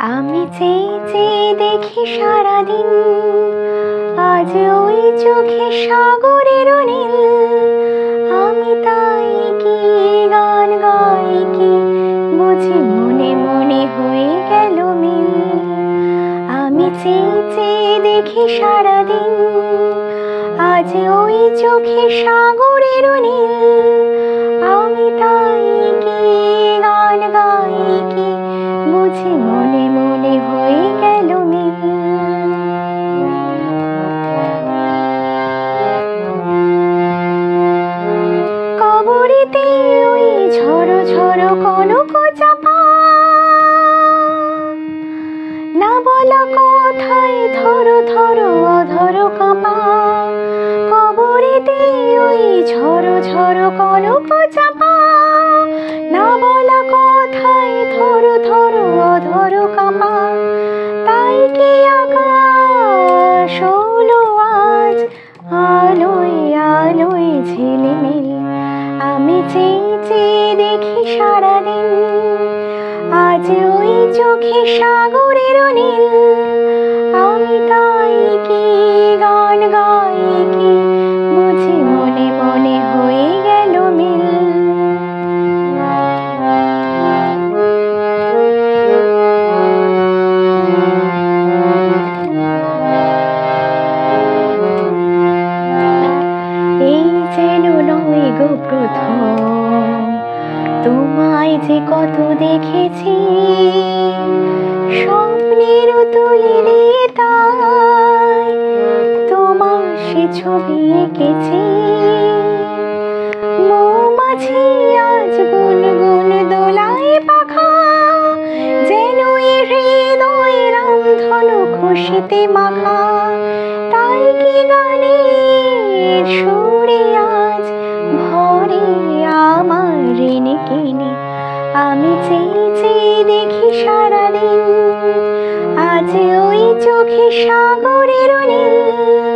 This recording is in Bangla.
আমি চেয়ে চেয়ে দেখি সারাদিন, আজ ওই চোখে সাগরের নীল। আমি তাই কি গান গাই কি, বুঝি মনে মনে হয়ে গেল মিল। আমি চেয়ে চেয়ে দেখি সারাদিন, আজ ওই চোখে সাগরের নীল। আমি তাই কি গান গাই কি, বুঝি মনে মনে হয়ে গেল মিল। কবরেতে ওই ঝড়ো ঝড়ো কনক চাপা, না বলা কথায় ধরো ধরো অধর কাঁপা। কবরেতে ওই ঝড়ো ঝড়ো কনক চাপা, না বলা কথায় ধরো ধরো অধর কাঁপা। তাই কি আকাশ হলো আজ আলোয় আলোয় ঝিলিমিল। আমি চেয়ে চেয়ে দেখি সারাদিন, আজ ওই চোখে সাগরের নীল। আমি তাই কি গান গাই কি, বুঝি মনে মনে হয়ে গেল মিল। এই যেন নয় গো প্রথম, তোমায় যে কত দেখেছি, স্বপ্নের তুলে দিয়ে তাই তোমার সে ছবি এঁকেছি। মৌমাছি আজ গুনগুন দোলায় পাখা, যেন এ হৃদয় রামধনু খুশিতে মাখা। তাই কি গানের সুরে আজ ভরে আমার ঋণ কিনে। আমি চেয়ে চেয়ে দেখি সারাদিন, আজ ওই চোখে সাগরের নীল।